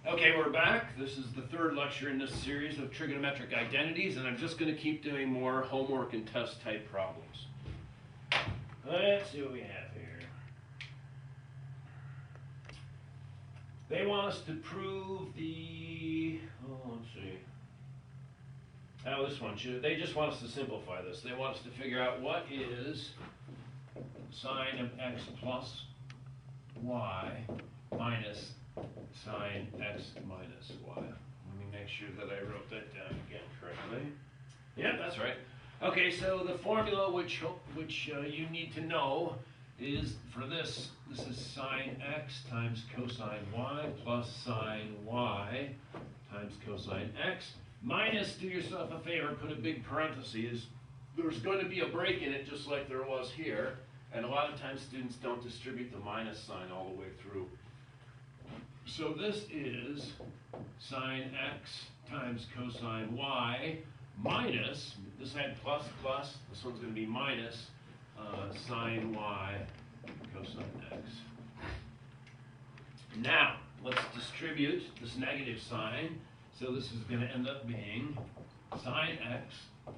Okay, we're back. This is the third lecture in this series of trigonometric identities, and I'm just going to keep doing more homework and test type problems. Let's see what we have here. They want us to prove the, let's see. Oh, this one, they just want us to simplify this. They want us to figure out what is sine of x plus y minus sine x minus y. Let me make sure that I wrote that down again correctly. Yeah, that's right. Okay, so the formula which you need to know is for this is sine x times cosine y plus sine y times cosine x minus, do yourself a favor, put a big parenthesis. There's going to be a break in it just like there was here, and a lot of times students don't distribute the minus sign all the way through. So this is sine x times cosine y minus, this had plus, this one's going to be minus sine y cosine x. Now, let's distribute this negative sign. So this is going to end up being sine x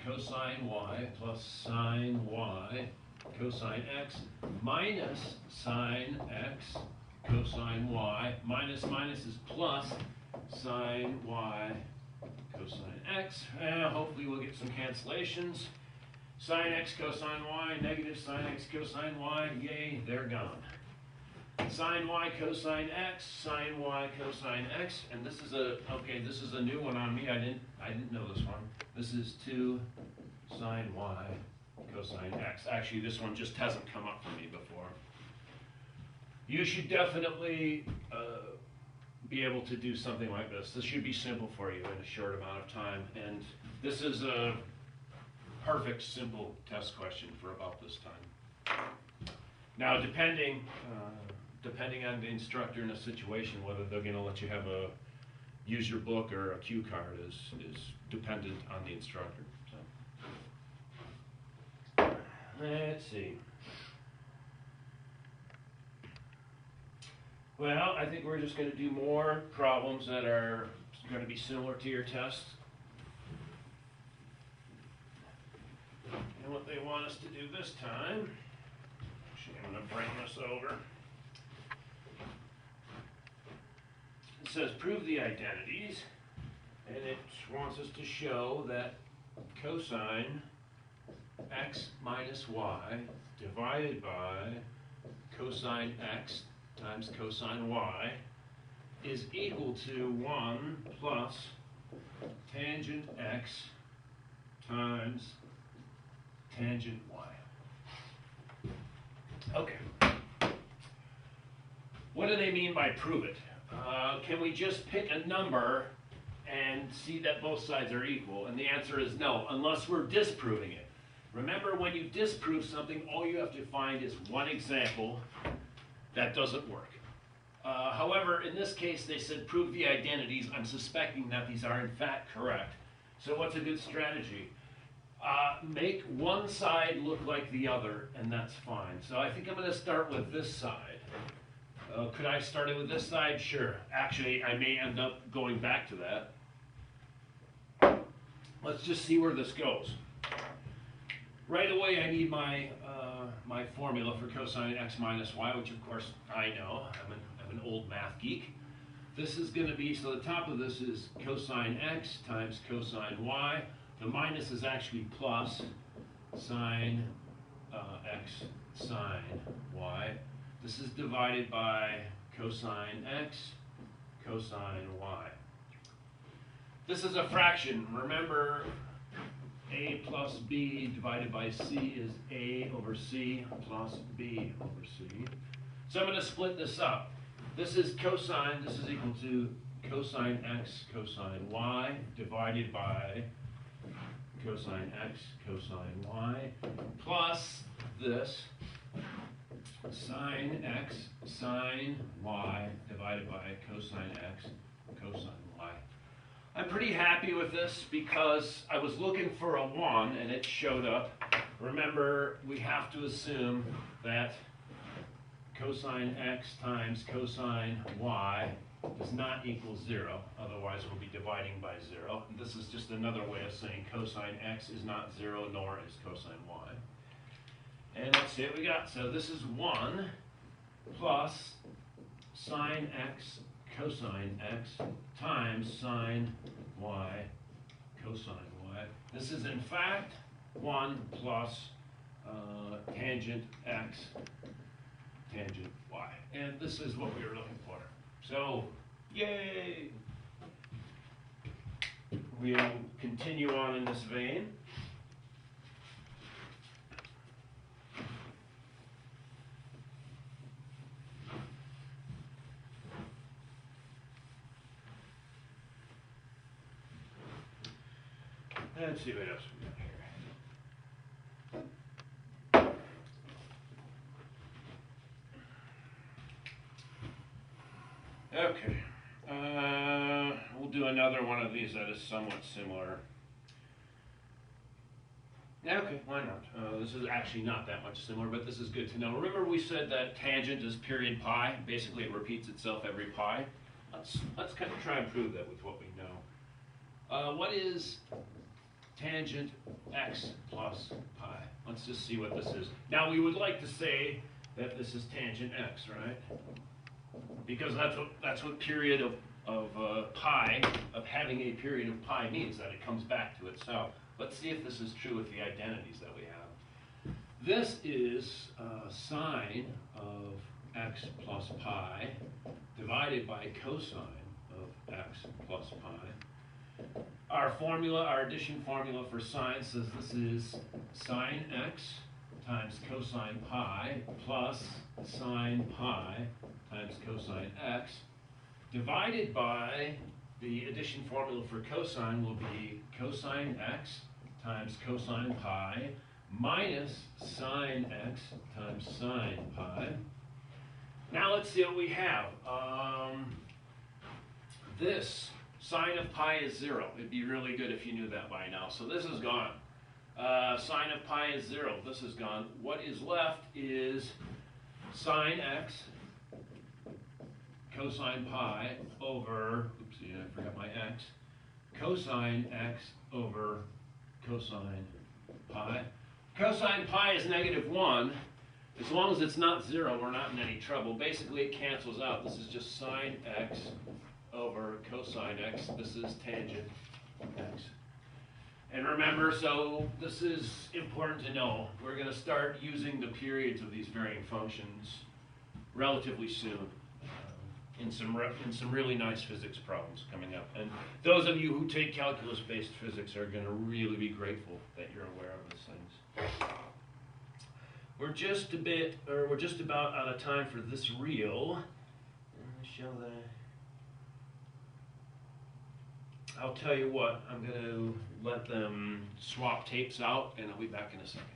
cosine y plus sine y cosine x minus sine x cosine y, minus is plus sine y cosine x. Hopefully we'll get some cancellations. Sine x cosine y, negative sine x cosine y, yay, they're gone. Sine y cosine x, sine y cosine x, and this is a new one on me. I didn't know this one. This is 2 sine y cosine x. Actually, this one just hasn't come up for me before. You should definitely be able to do something like this. This should be simple for you in a short amount of time, and this is a perfect simple test question for about this time. Now, depending on the instructor in a situation, whether they're going to let you have use your book or a cue card is dependent on the instructor. So, let's see. Well, I think we're just going to do more problems that are going to be similar to your test. And what they want us to do this time, actually I'm going to bring this over. It says prove the identities, and it wants us to show that cosine x minus y divided by cosine x times cosine y is equal to 1 plus tangent x times tangent y. Okay. What do they mean by prove it? Can we just pick a number and see that both sides are equal? And the answer is no, unless we're disproving it. Remember, when you disprove something, all you have to find is one example that doesn't work. However, in this case, they said prove the identities. I'm suspecting that these are in fact correct. So what's a good strategy? Make one side look like the other, and that's fine. So I think I'm going to start with this side. Could I start it with this side? Sure. Actually, I may end up going back to that. Let's just see where this goes. Right away, I need my my formula for cosine x minus y, which of course I know. I'm an old math geek. This is going to be, so the top of this is cosine x times cosine y. The minus is actually plus sine x sine y. This is divided by cosine x cosine y. This is a fraction. Remember, a plus b divided by c is a over c plus b over c. So I'm going to split this up. This is cosine, this is equal to cosine x cosine y divided by cosine x cosine y plus this sine x sine y divided by cosine x cosine y. I'm pretty happy with this because I was looking for a 1 and it showed up. Remember, we have to assume that cosine x times cosine y does not equal 0, otherwise we'll be dividing by 0. And this is just another way of saying cosine x is not 0, nor is cosine y. And let's see what we got. So this is 1 plus sine x cosine x times sine y cosine y. This is in fact 1 plus tangent x tangent y. And this is what we were looking for. So, yay! We'll continue on in this vein. Let's see what else we got here. Okay. We'll do another one of these that is somewhat similar. Okay, why not? This is actually not that much similar, but this is good to know. Remember we said that tangent is period pi. Basically it repeats itself every pi. Let's kind of try and prove that with what we know. What is tangent x plus pi? Let's just see what this is. Now we would like to say that this is tangent x, right? Because that's what period of pi, of having a period of pi means, that it comes back to itself. Let's see if this is true with the identities that we have. This is sine of x plus pi divided by cosine of x plus pi. Our formula, our addition formula for sine says this is sine x times cosine pi plus sine pi times cosine x divided by the addition formula for cosine will be cosine x times cosine pi minus sine x times sine pi. Now let's see what we have. This sine of pi is 0. It'd be really good if you knew that by now. So this is gone. Sine of pi is 0. This is gone. What is left is sine x cosine pi over, oopsie, I forgot my x, cosine x over cosine pi. Cosine pi is -1. As long as it's not 0, we're not in any trouble. Basically, it cancels out. This is just sine x over cosine x. This is tangent x. And remember, so this is important to know. We're going to start using the periods of these varying functions relatively soon in some really nice physics problems coming up. And those of you who take calculus-based physics are going to really be grateful that you're aware of these things. We're just about out of time for this reel. I'll tell you what, I'm going to let them swap tapes out, and I'll be back in a second.